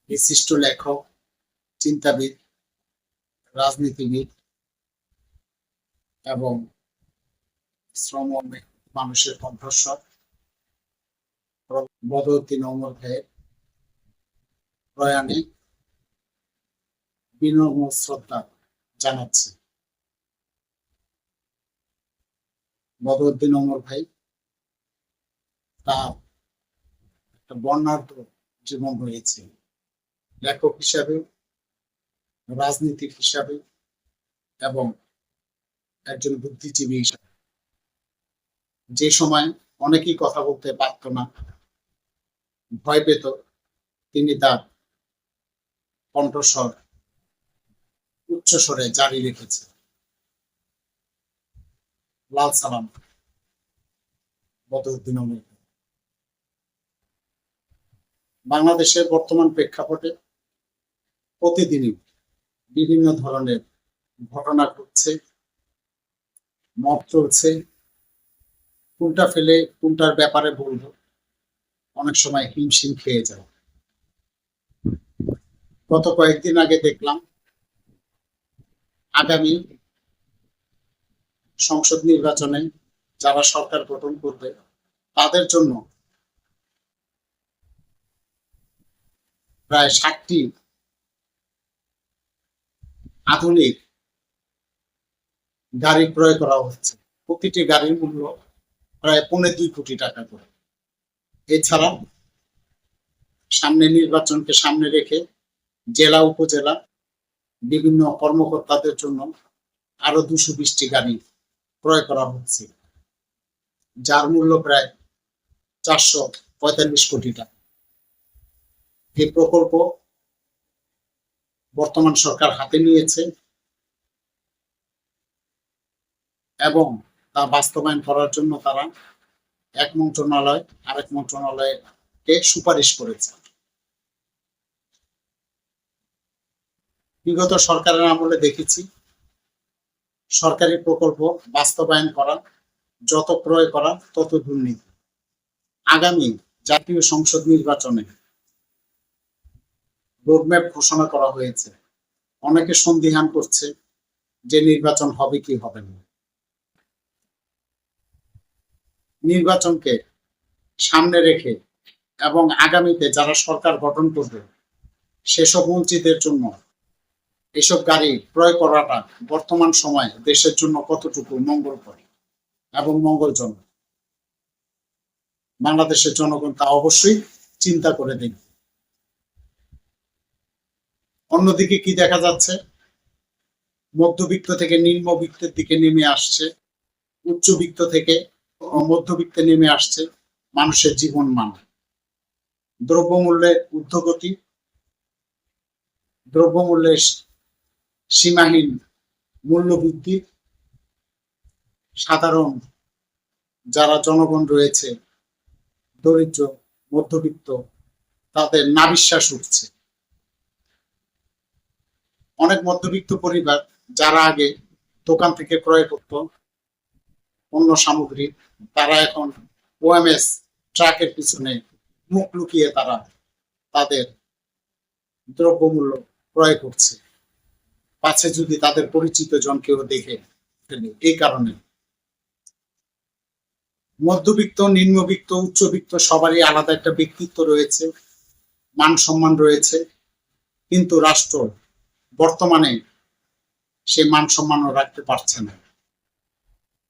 বিশিষ্ট লেখক, চিন্তাবিদ, রাজনীতিবিদ এবং শ্রম মানুষের কণ্ঠস্বর বদরউদ্দিন ওমর ভাইয়ের প্রয়াণে বিনম্র শ্রদ্ধা জানাচ্ছি। বদরউদ্দিন ওমর ভাই তার একটা বর্ণাঢ্য জীবন রয়েছে, লেখক হিসাবে, রাজনীতিক হিসাবে এবং একজন বুদ্ধিজীবী হিসাবে। যে সময় অনেকেই কথা বলতে পারত না, ভয় পেত, তিনি তার কণ্ঠস্বর উচ্চস্বরে জারি রেখেছে। লাল সালাম বদরউদ্দিন ওমর। বাংলাদেশের বর্তমান প্রেক্ষাপটে প্রতিদিনই বিভিন্ন ধরনের ঘটনা ঘটছে, মব চলছে, কোনটা ফেলে কোনটার ব্যাপারে বলবো, অনেক সময় হিমশিম খেয়ে যায়। গত কয়েকদিন আগে দেখলাম আগামী সংসদ নির্বাচনে যারা সরকার গঠন করবে তাদের জন্য প্রায় 60টি আধুনিক গাড়ি ক্রয় করা হচ্ছে। প্রতিটি গাড়ির মূল্য প্রায় 2.25 কোটি টাকা করে। এছাড়া সামনে নির্বাচনকে সামনে রেখে জেলা উপজেলা বিভিন্ন কর্মকর্তাদের জন্য আরো 220টি গাড়ি ক্রয় করা হচ্ছে, যার মূল্য প্রায় 445 কোটি টাকা। এই প্রকল্প বর্তমান সরকার হাতে নিয়েছে এবং তা বাস্তবায়ন করার জন্য তারা এক মন্ত্রণালয় আরেক মন্ত্রণালয়কে সুপারিশ করেছে। বিগত সরকারের আমলে দেখেছি সরকারি প্রকল্প বাস্তবায়ন করা, যত ক্রয় করা তত দুর্নীতি। আগামী জাতীয় সংসদ নির্বাচনে রোডম্যাপ ঘোষণা করা হয়েছে। অনেকে সন্দিহান করছে যে নির্বাচন হবে কি হবে না। নির্বাচনকে সামনে রেখে এবং আগামীতে যারা সরকার গঠন করবে সেসব বঞ্চিতের জন্য এসব গাড়ি ক্রয় করাটা বর্তমান সময়ে দেশের জন্য কতটুকু মঙ্গলকর এবং মঙ্গলজনক, বাংলাদেশের জনগণ তা অবশ্যই চিন্তা করে দেখবে। অন্যদিকে কি দেখা যাচ্ছে, মধ্যবিত্ত থেকে নিম্নবিত্তের দিকে নেমে আসছে, উচ্চবিত্ত থেকে মধ্যবিত্তে নেমে আসছে মানুষের জীবন মান। দ্রব্যমূল্যের ঊর্ধ্বগতি, দ্রব্যমূল্যের সীমাহীন মূল্য বৃদ্ধি, সাধারণ যারা জনগণ রয়েছে, দরিদ্র মধ্যবিত্ত, তাদের নাবিশ্বাস উঠছে। অনেক মধ্যবিত্ত পরিবার যারা আগে দোকান থেকে ক্রয় করত পণ্য সামগ্রী, তারা এখন ওএমএস ট্রাকের পিছনে মুখ লুকিয়ে তারা তাদের দ্রব্যমূল্য ক্রয় করছে, পাছে যদি তাদের পরিচিত জন কেউ দেখে ফেলে। এই কারণে মধ্যবিত্ত, নিম্নবিত্ত, উচ্চবিত্ত সবারই আলাদা একটা ব্যক্তিত্ব রয়েছে, মান সম্মান রয়েছে, কিন্তু রাষ্ট্র বর্তমানে সে মান সম্মানও রাখতে পারছে না।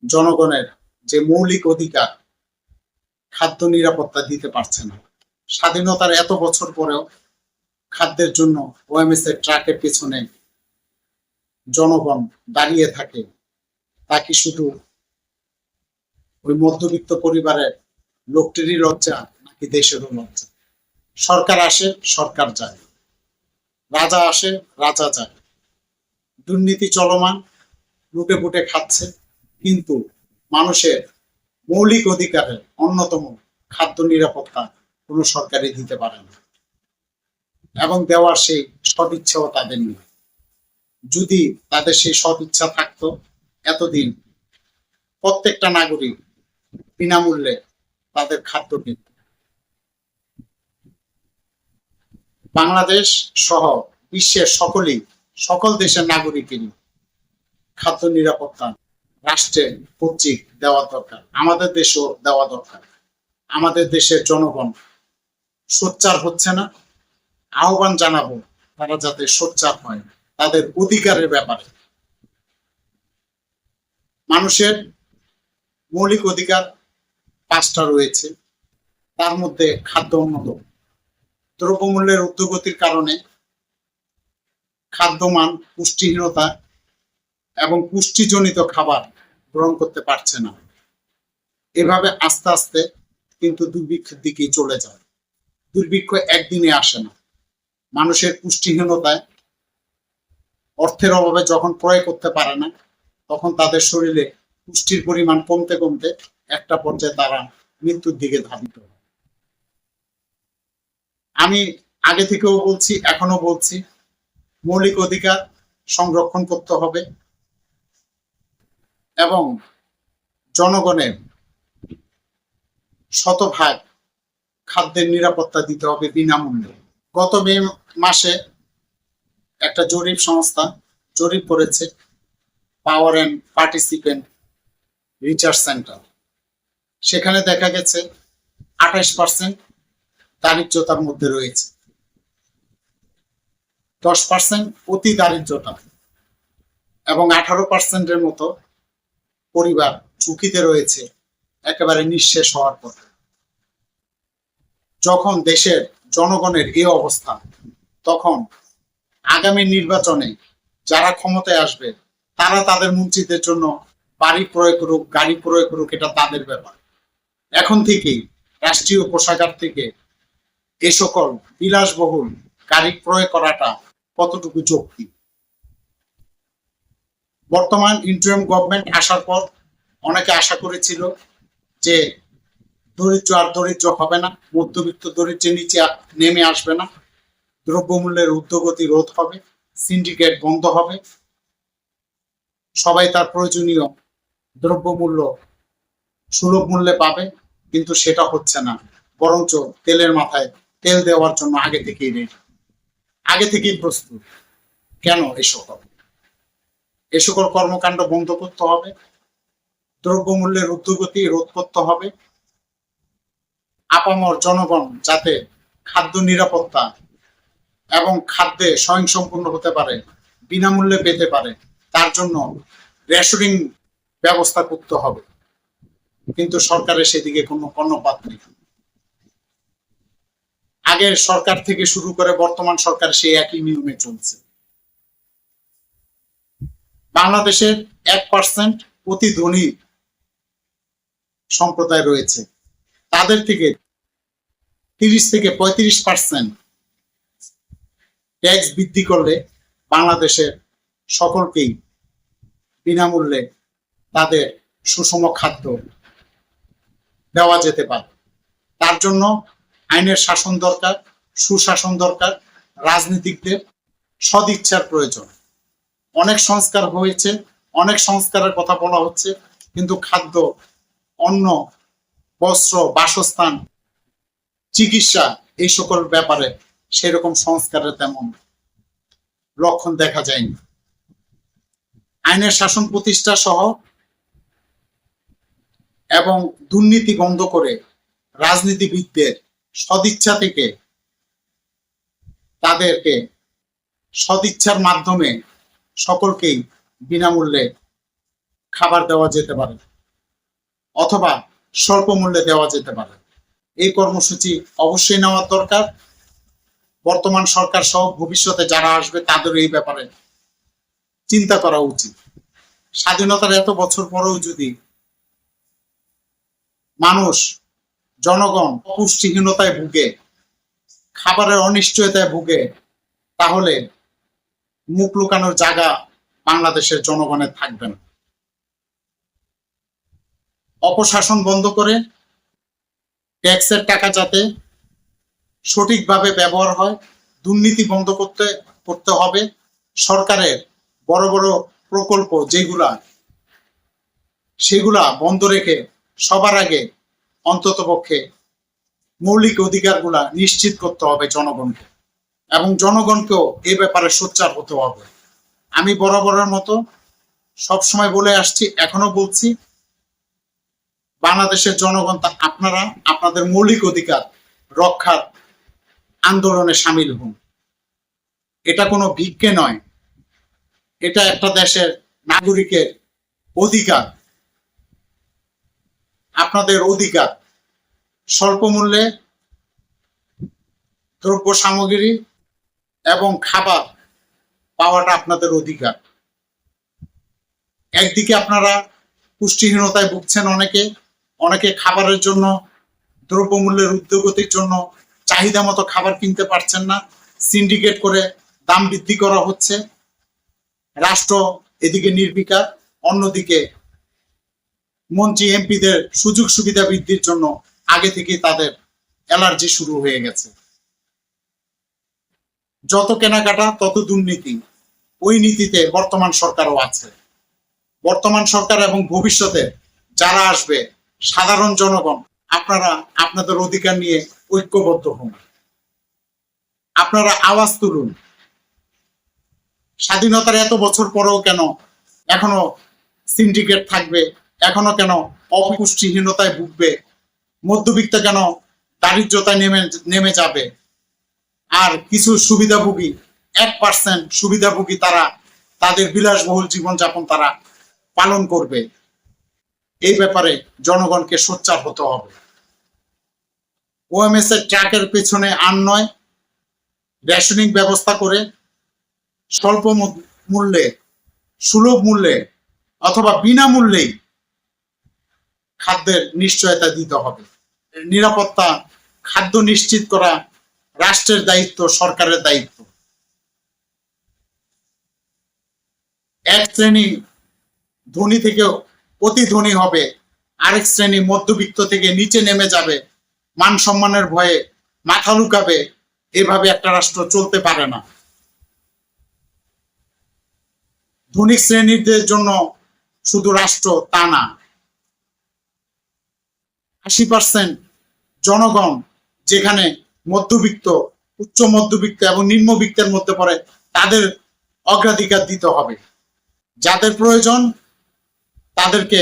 জনগণের যে মৌলিক অধিকার, খাদ্য নিরাপত্তা দিতে পারছে না। স্বাধীনতার এত বছর পরেও খাদ্যের জন্য ওএমএস এর ট্রাকের পেছনে জনগণ দাঁড়িয়ে থাকে, তা কি শুধু ওই মধ্যবিত্ত পরিবারের লোকটিরই লজ্জা নাকি দেশেরও লজ্জা? সরকার আসে, সরকার যায়, রাজা আসে, রাজা যায়, দুর্নীতি চলমান, লুটে পুটে খাচ্ছে, কিন্তু মানুষের মৌলিক অধিকারের অন্যতম খাদ্য নিরাপত্তা কোনো সরকারই দিতে পারে না এবং দেওয়ার সেই সদিচ্ছাও তাদের নেই। যদি তাদের সেই সদিচ্ছা থাকতো, এতদিন প্রত্যেকটা নাগরিক বিনামূল্যে তাদের খাদ্য পেত। বাংলাদেশ সহ বিশ্বের সকল দেশের নাগরিকেরই খাদ্য নিরাপত্তা রাষ্ট্রের কর্তৃক দেওয়া দরকার, আমাদের দেশও দেওয়া দরকার। আমাদের দেশের জনগণ সোচ্চার হচ্ছে না, আহ্বান জানাবো তারা যাতে সোচ্চার হয় তাদের অধিকারের ব্যাপারে। মানুষের মৌলিক অধিকার 5টা রয়েছে, তার মধ্যে খাদ্য অন্যতম। দ্রব্যমূল্যের ঊর্ধ্বগতির কারণে খাদ্যমান, পুষ্টিহীনতা এবং পুষ্টিজনিত খাবার গ্রহণ করতে পারছে না। এভাবে আস্তে আস্তে কিন্তু দুর্ভিক্ষের দিকেই চলে যায়। দুর্ভিক্ষ একদিনে আসে না। মানুষের পুষ্টিহীনতায়, অর্থের অভাবে যখন ক্রয় করতে পারে না, তখন তাদের শরীরে পুষ্টির পরিমাণ কমতে কমতে একটা পর্যায়ে তারা মৃত্যুর দিকে ধাবিত হয়। আমি আগে থেকেও বলছি, এখনো বলছি, মৌলিক অধিকার সংরক্ষণ করতে হবে এবং জনগণের শতভাগ খাদ্যের নিরাপত্তা দিতে হবে বিনামূল্যে। গত মে মাসে একটা জরিপ সংস্থা জরিপ করেছে, power and participant research centre. সেখানে দেখা গেছে 28% দারিদ্রতার মধ্যে রয়েছে, 10% অতি দারিদ্রতা এবং 18%-এর মতো পরিবার ঝুঁকিতে রয়েছে একেবারে নিঃশেষ হওয়ার পর। যখন দেশের জনগণের এই অবস্থা, তখন আগামী নির্বাচনে যারা ক্ষমতায় আসবে তারা তাদের মন্ত্রীদের জন্য বাড়ি ক্রয় করুক, গাড়ি ক্রয় করুক, এটা তাদের ব্যাপার। এখন থেকেই রাষ্ট্রীয় কোষাগার থেকে এ সকল বিলাসবহুল গাড়ি ক্রয় করাটা কতটুকু যৌক্তিক? বর্তমান ইন্টারিম গভর্নমেন্ট আসার পর অনেকে আশা করেছিল যে দরিদ্র আর দরিদ্র হবে না, মধ্যবিত্ত দরিদ্রের নিচে নেমে আসবে না, দ্রব্যমূল্যের ঊর্ধ্বগতি রোধ হবে, সিন্ডিকেট বন্ধ হবে, সবাই তার প্রয়োজনীয় দ্রব্যমূল্য সুলভ মূল্যে পাবে। কিন্তু সেটা হচ্ছে না, বরঞ্চ তেলের মাথায় তেল দেওয়ার জন্য আগে থেকেই প্রস্তুত। কেন? এ সকল কর্মকাণ্ড বন্ধ করতে হবে, দ্রব্যমূল্যের ঊর্ধ্বগতি রোধ করতে হবে। আপামর জনগণ যাতে খাদ্য নিরাপত্তা এবং খাদ্যে স্বয়ংসম্পূর্ণ হতে পারে, বিনামূল্যে পেতে পারে, তার জন্য রেশনিং ব্যবস্থা করতে হবে। কিন্তু সরকারের সেদিকে কোনো কর্ণপাত নেই। আগের সরকার থেকে শুরু করে বর্তমান সরকার সেই একই নিয়মে চলছে। বাংলাদেশের 1% অতি ধনী সম্প্রদায় রয়েছে, তাদের থেকে 30 থেকে 35% ট্যাক্স বৃদ্ধি করলে বাংলাদেশের সকলকেই বিনামূল্যে তাদের সুষম খাদ্য দেওয়া যেতে পারে। তার জন্য আইনের শাসন দরকার, সুশাসন দরকার, রাজনীতিকদের সদিচ্ছার প্রয়োজন। অনেক সংস্কার হয়েছে, অনেক সংস্কারের কথা বলা হচ্ছে, কিন্তু খাদ্য, অন্ন, বস্ত্র, বাসস্থান, চিকিৎসা, এই সকল ব্যাপারে সেরকম সংস্কারের তেমন লক্ষণ দেখা যায়নি। আইনের শাসন প্রতিষ্ঠা সহ এবং দুর্নীতি বন্ধ করে রাজনীতিবিদদের সদিচ্ছা থেকে তাদেরকে সদিচ্ছার মাধ্যমে সকলকেই বিনামূল্যে খাবার দেওয়া যেতে পারে অথবা স্বল্প মূল্যে দেওয়া যেতে পারে। এই কর্মসূচি অবশ্যই নেওয়ার দরকার। বর্তমান সরকার সহ ভবিষ্যতে যারা আসবে তাদের এই ব্যাপারে চিন্তা করা উচিত। স্বাধীনতার এত বছর পরেও যদি মানুষ, জনগণ পুষ্টিহীনতায় ভুগে, খাবারের অনিশ্চয়তায় ভুগে, তাহলে মুখ লুকানোর জায়গা বাংলাদেশের জনগণের থাকবে না। অপশাসন বন্ধ করে ট্যাক্সের টাকা যাতে সঠিকভাবে ব্যবহার হয়, দুর্নীতি বন্ধ করতে হবে। সরকারের বড় বড় প্রকল্প সেগুলা বন্ধ রেখে সবার আগে অন্ততপক্ষে মৌলিক অধিকারগুলা নিশ্চিত করতে হবে জনগণকে। এবং জনগণকেও এই ব্যাপারে সোচ্চার হতে হবে। আমি বরাবরের মতো সবসময় বলে আসছি, এখনো বলছি, বাংলাদেশের জনগণ আপনারা আপনাদের মৌলিক অধিকার রক্ষার আন্দোলনে সামিল হন। এটা কোনো ভিক্ষে নয়, এটা একটা দেশের নাগরিকের অধিকার। আপনাদের অধিকার স্বল্প মূল্যে দ্রব্য সামগ্রী এবং খাবার পাওয়াটা আপনাদের অধিকার। একদিকে আপনারা পুষ্টিহীনতায় ভুগছেন, অনেকে খাবারের জন্য, দ্রব্যমূল্যের ঊর্ধ্বগতির জন্য চাহিদা মতো খাবার কিনতে পারছেন না, সিন্ডিকেট করে দাম বৃদ্ধি করা হচ্ছে, রাষ্ট্র এদিকে নির্বিকার। অন্যদিকে মন্ত্রী এমপিদের সুযোগ সুবিধা বৃদ্ধির জন্য আগে থেকে তাদের অ্যালার্জি শুরু হয়ে গেছে। যত কেনাকাটা তত দুর্নীতি, ওই নীতিতে বর্তমান সরকারও আছে। বর্তমান সরকার এবং ভবিষ্যতে যারা আসবে, সাধারণ জনগণ, আপনারা আপনাদের অধিকার নিয়ে ঐক্যবদ্ধ হন, আপনারা আওয়াজ তুলুন। স্বাধীনতার এত বছর পরেও কেন এখনো সিন্ডিকেট থাকবে, এখনো কেন অপুষ্টিহীনতায় ভুগবে, মধ্যবিত্ত কেন দারিদ্রতায় নেমে যাবে, আর কিছু সুবিধাভোগী 1% সুবিধাভোগী তারা তাদের বিলাসবহুল জীবনযাপন তারা পালন করবে। এই ব্যাপারে জনগণকে সোচ্চার হতে হবে। ওএমএস এর ট্রাকের পেছনে আর নয়, রেশনিং ব্যবস্থা করে স্বল্প মূল্যে, সুলভ মূল্যে অথবা বিনামূল্যেই খাদ্যের নিশ্চয়তা দিতে হবে। নিরাপত্তা, খাদ্য নিশ্চিত করা রাষ্ট্রের দায়িত্ব, সরকারের দায়িত্ব। এক শ্রেণী ধনী থেকে অতি ধনী হবে, আরেক শ্রেণী মধ্যবিত্ত থেকে নিচে নেমে যাবে, মান সম্মানের ভয়ে মাথা লুকাবে। এভাবে একটা রাষ্ট্র চলতে পারে না। ধনী শ্রেণীদের জন্য শুধু রাষ্ট্র তা না, 80% জনগণ যেখানে মধ্যবিত্ত, উচ্চ মধ্যবিত্ত এবং নিম্নবিত্তের মধ্যে পড়ে, তাদের অগ্রাধিকার দিতে হবে। যাদের প্রয়োজন তাদেরকে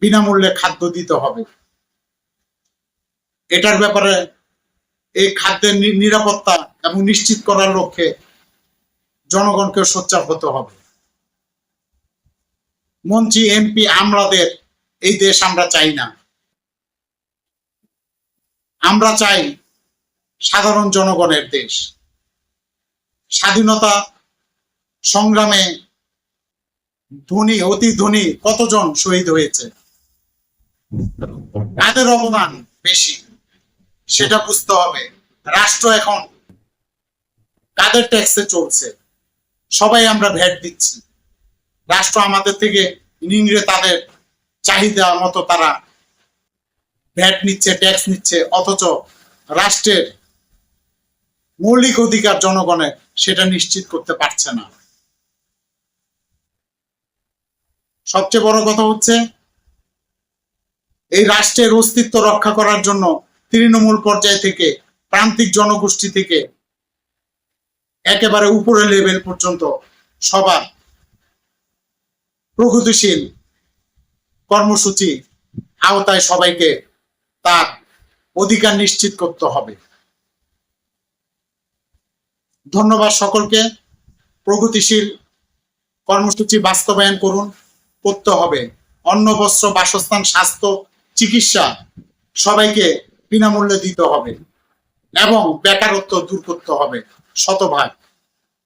বিনামূল্যে খাদ্য দিতে হবে। এটার ব্যাপারে এই খাদ্যের নিরাপত্তা এবং নিশ্চিত করার লক্ষ্যে জনগণকে সোচ্চার হতে হবে। মন্ত্রী এমপি আমলাদের এই দেশ আমরা চাই না। আমরা চাই সাধারণ জনগণের দেশ। স্বাধীনতা সংগ্রামে ধনী, অতি ধনী কতজন শহীদ হয়েছে, তাদের অবদান বেশি, সেটা বুঝতে হবে। রাষ্ট্র এখন কাদের ট্যাক্সে চলছে? সবাই আমরা ভ্যাট দিচ্ছি। রাষ্ট্র আমাদের থেকে নিংড়ে তাদের চাহিদা মতো তারা ভ্যাট নিচ্ছে, ট্যাক্স নিচ্ছে, অথচ রাষ্ট্রের মৌলিক অধিকার জনগণের সেটা নিশ্চিত করতে পারছে না। সবচেয়ে বড় কথা হচ্ছে, এই রাষ্ট্রের অস্তিত্ব রক্ষা করার জন্য তৃণমূল পর্যায় থেকে, প্রান্তিক জনগোষ্ঠী থেকে একেবারে উপরের লেভেল পর্যন্ত সবার প্রগতিশীল কর্মসূচি আওতায় সবাইকে তার অধিকার নিশ্চিত করতে হবে। ধন্যবাদ সকলকে। প্রগতিশীল কর্মসূচি বাস্তবায়ন করতে হবে। অন্ন, বস্ত্র, বাসস্থান, স্বাস্থ্য, চিকিৎসা সবাইকে বিনামূল্যে দিতে হবে এবং বেকারত্ব দূর করতে হবে শতভাগ।